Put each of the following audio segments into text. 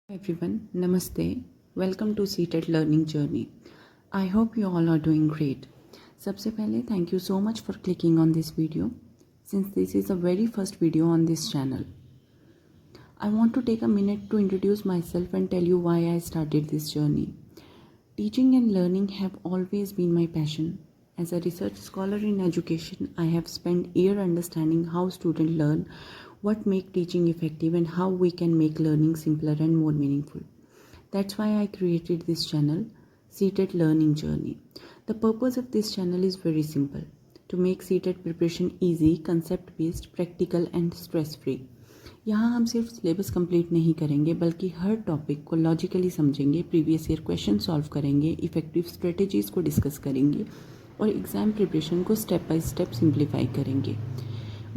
Everyone, Namaste. Welcome to CTET Learning Journey. I hope you all are doing great. सबसे पहले thank you so much for clicking on this video since this is the very first video on this channel. I want to take a minute to introduce myself and tell you why I started this journey. Teaching and learning have always been my passion. As a research scholar in education, I have spent years understanding how students learn, what makes teaching effective, and how we can make learning simpler and more meaningful. That's why I created this channel, CTET Learning Journey. The purpose of this channel is very simple: to make CTET preparation easy, concept-based, practical and stress-free. यहाँ हम सिर्फ syllabus complete नहीं करेंगे बल्कि हर topic को logically समझेंगे, previous year question solve करेंगे, effective strategies को डिस्कस करेंगे और एग्ज़ाम प्रिपरेशन को स्टेप बाय स्टेप सिंप्लीफाई करेंगे.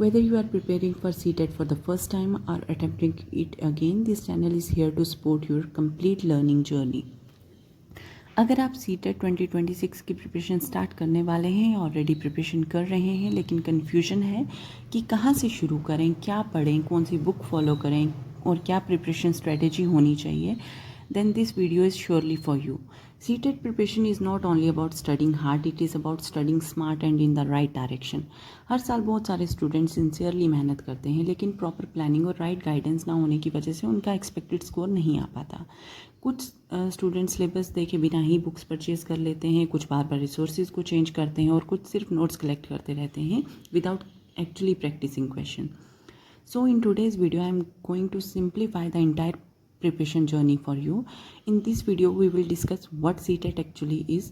Whether you are preparing for CTET for the first time or attempting it again, this channel is here to support your complete learning journey. अगर आप CTET 2026 की preparation start करने वाले हैं या already preparation कर रहे हैं लेकिन कन्फ्यूजन है कि कहाँ से शुरू करें, क्या पढ़ें, कौन सी बुक फॉलो करें और क्या प्रिपरेशन स्ट्रेटेजी होनी चाहिए, then this video is surely for you. CTET preparation is not only about studying hard, it is about studying smart and in the right direction. हर साल बहुत सारे स्टूडेंट्स सिंसियरली मेहनत करते हैं लेकिन प्रॉपर प्लानिंग और राइट गाइडेंस ना होने की वजह से उनका एक्सपेक्टेड स्कोर नहीं आ पाता. कुछ स्टूडेंट्स सिलेबस देखे बिना ही बुक्स परचेज कर लेते हैं, कुछ बार बार रिसोर्सेज को चेंज करते हैं और कुछ सिर्फ नोट्स कलेक्ट करते रहते हैं without actually practising question. So in today's video I am going to simplify the entire preparation journey for you. In this video we will discuss what CTET actually is,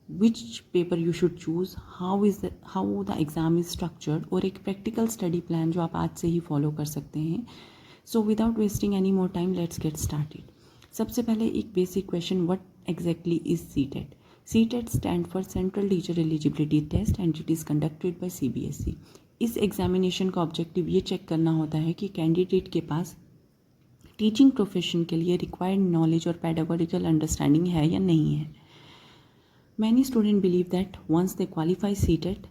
which paper you should choose, how the exam is structured और एक practical study plan जो आप आज से ही follow कर सकते हैं. So without wasting any more time, let's get started. सबसे पहले एक basic question, what exactly is CTET? CTET stand for Central Teacher Eligibility Test and it is conducted by CBSE. इस एग्जामिनेशन का ऑब्जेक्टिव ये check करना होता है कि कैंडिडेट के पास टीचिंग प्रोफेशन के लिए रिक्वायर्ड नॉलेज और पैडागोजिकल अंडरस्टैंडिंग है या नहीं है. Many student believe that once they qualify CTET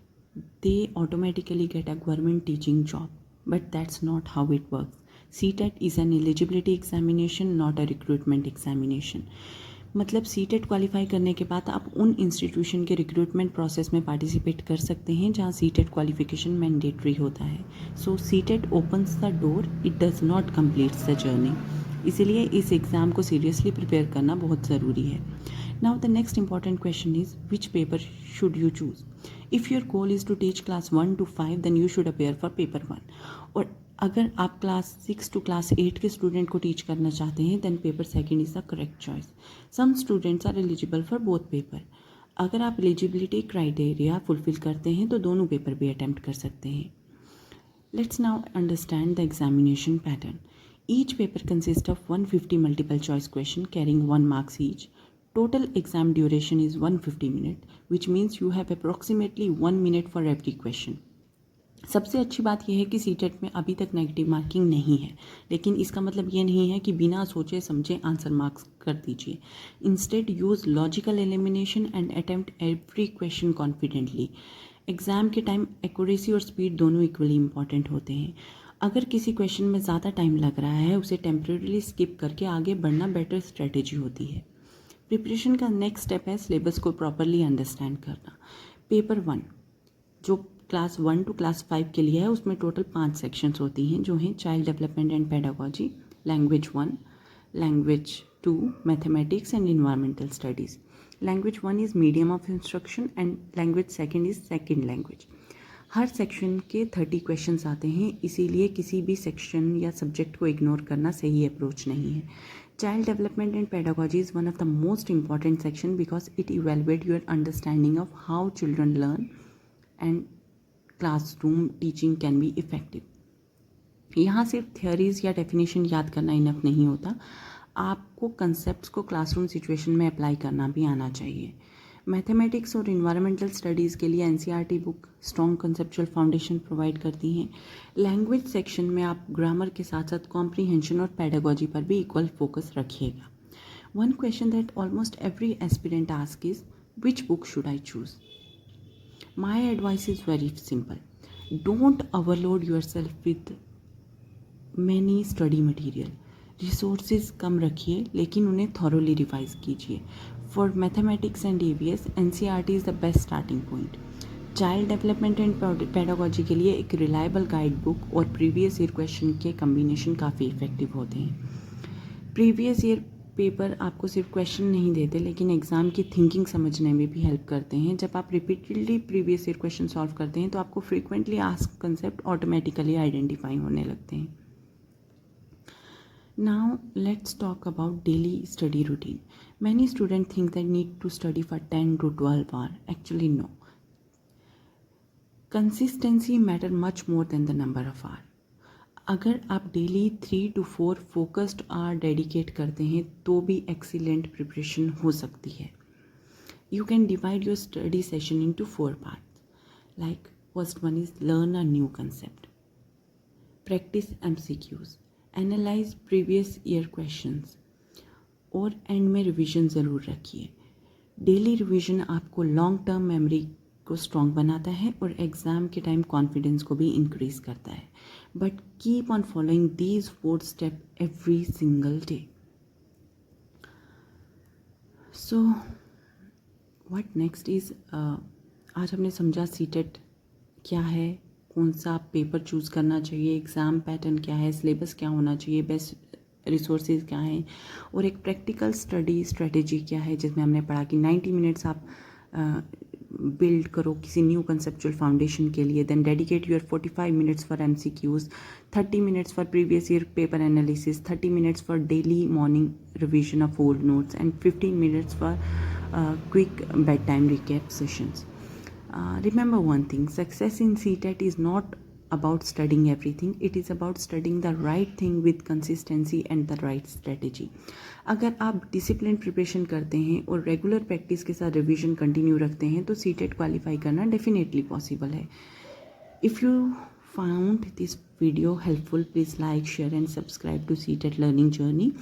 they automatically get a government teaching job, but that's not how it works. CTET is an eligibility examination, not a recruitment examination. मतलब CTET qualify करने के बाद आप उन institution के recruitment process में participate कर सकते हैं जहां CTET क्वालिफिकेशन मैंडेटरी होता है. सो CTET opens the door, it does not completes the journey. इसीलिए इस एग्ज़ाम को सीरियसली प्रिपेयर करना बहुत ज़रूरी है. Now the next important question is which paper should you choose. If your goal is to teach class 1 to 5 then you should appear for paper 1. और अगर आप क्लास 6 to क्लास 8 के student को teach करना चाहते हैं then paper 2 is the correct choice. Some students are eligible for both paper. अगर आप एलिजिबिलिटी क्राइटेरिया फुलफिल करते हैं तो दोनों पेपर भी अटैम्प्ट कर सकते हैं. Let's now understand the examination pattern. Each paper consist of 150 multiple choice question carrying 1 marks each. Total exam duration is 150 minutes, which means you have approximately 1 minute for every question. सबसे अच्छी बात यह है कि CTET में अभी तक negative marking नहीं है, लेकिन इसका मतलब ये नहीं है कि बिना सोचे समझे आंसर मार्क्स कर दीजिए. Instead use logical elimination and attempt every question confidently. Exam के टाइम एक्यूरेसी और स्पीड दोनों इक्वली इंपॉर्टेंट होते हैं. अगर किसी क्वेश्चन में ज़्यादा टाइम लग रहा है उसे टेम्परेरीली स्किप करके आगे बढ़ना बेटर स्ट्रेटेजी होती है. प्रिपरेशन का नेक्स्ट स्टेप है सिलेबस को प्रॉपरली अंडरस्टैंड करना. पेपर 1 जो क्लास 1 to क्लास 5 के लिए है उसमें टोटल 5 सेक्शंस होती हैं जो हैं child development and pedagogy, language 1, language 2, mathematics and environmental studies. Language 1 is medium of instruction and language 2 is second language. Her section के 30 क्वेश्चंस आते हैं, इसीलिए किसी भी सेक्शन या सब्जेक्ट को इग्नोर करना सही अप्रोच नहीं है. Child development and pedagogy is one of the most important section because it evaluates your understanding of how children learn and classroom teaching can be effective. यहाँ सिर्फ theories या definition याद करना इनफ नहीं होता, आपको concepts को classroom situation में apply करना भी आना चाहिए. मैथमेटिक्स और इन्वायरमेंटल स्टडीज़ के लिए NCERT book strong conceptual foundation provide करती हैं. लैंग्वेज सेक्शन में आप ग्रामर के साथ साथ कॉम्प्रीहेंशन और पैडागोजी पर भी इक्वल फोकस रखिएगा. One question that almost every aspirant ask is which book should I choose. My advice is very simple. Don't overload yourself with many study material. Resources कम रखिए लेकिन उन्हें thoroughly revise कीजिए। For mathematics and EVS NCERT is the best starting point. Child development and pedagogy के लिए एक reliable guide book और previous year question के कम्बिनेशन काफ़ी इफेक्टिव होते हैं। प्रीवियस ईयर पेपर आपको सिर्फ क्वेश्चन नहीं देते लेकिन एग्ज़ाम की थिंकिंग समझने में भी हेल्प करते हैं। जब आप repeatedly previous year question solve करते हैं तो आपको frequently ask concept automatically identify होने लगते हैं। Now let's talk about daily study routine. Many students think they need to study for 10 to 12 hours. Actually no. Consistency matter much more than the number of hours. अगर आप daily 3 to 4 focused hour dedicate करते हैं तो भी excellent preparation हो सकती है। You can divide your study session into 4 parts. Like first one is learn a new concept. Practice MCQs. Analyse previous year questions और एंड में रिवीजन ज़रूर रखिए। डेली रिवीजन आपको लॉन्ग टर्म मेमोरी को strong बनाता है और एग्ज़ाम के टाइम कॉन्फिडेंस को भी इंक्रीज करता है। But keep on following these 4 step every single day. So what next is, आज हमने समझा सीटेट क्या है, कौन सा पेपर चूज़ करना चाहिए, एग्ज़ाम पैटर्न क्या है, सिलेबस क्या होना चाहिए, बेस्ट रिसोर्सेज क्या हैं और एक प्रैक्टिकल स्टडी स्ट्रेटेजी क्या है जिसमें हमने पढ़ा कि 90 मिनट्स आप बिल्ड करो किसी न्यू कंसेप्चुअल फाउंडेशन के लिए। Then dedicate your 45 minutes for MCQs, 30 minutes for previous year paper analysis, 30 minutes for daily morning revision of old notes and 15 minutes for quick bedtime recap sessions. Remember one thing, success in CTET is not about studying everything, it is about studying the right thing with consistency and the right strategy. अगर आप discipline preparation करते हैं और regular practice के साथ revision continue रखते हैं तो CTET क्वालिफाई करना डेफिनेटली पॉसिबल है। If you found this video helpful please like share and subscribe to CTET learning journey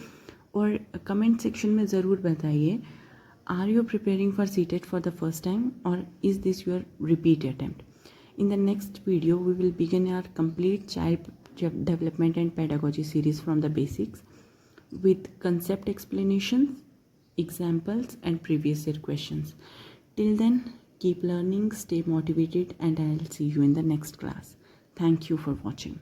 और कमेंट सेक्शन में ज़रूर बताइए, are you preparing for CTET for the first time or is this your repeat attempt? In the next video, we will begin our complete child development and pedagogy series from the basics with concept explanations, examples and previous year questions. Till then, keep learning, stay motivated and I'll see you in the next class. Thank you for watching.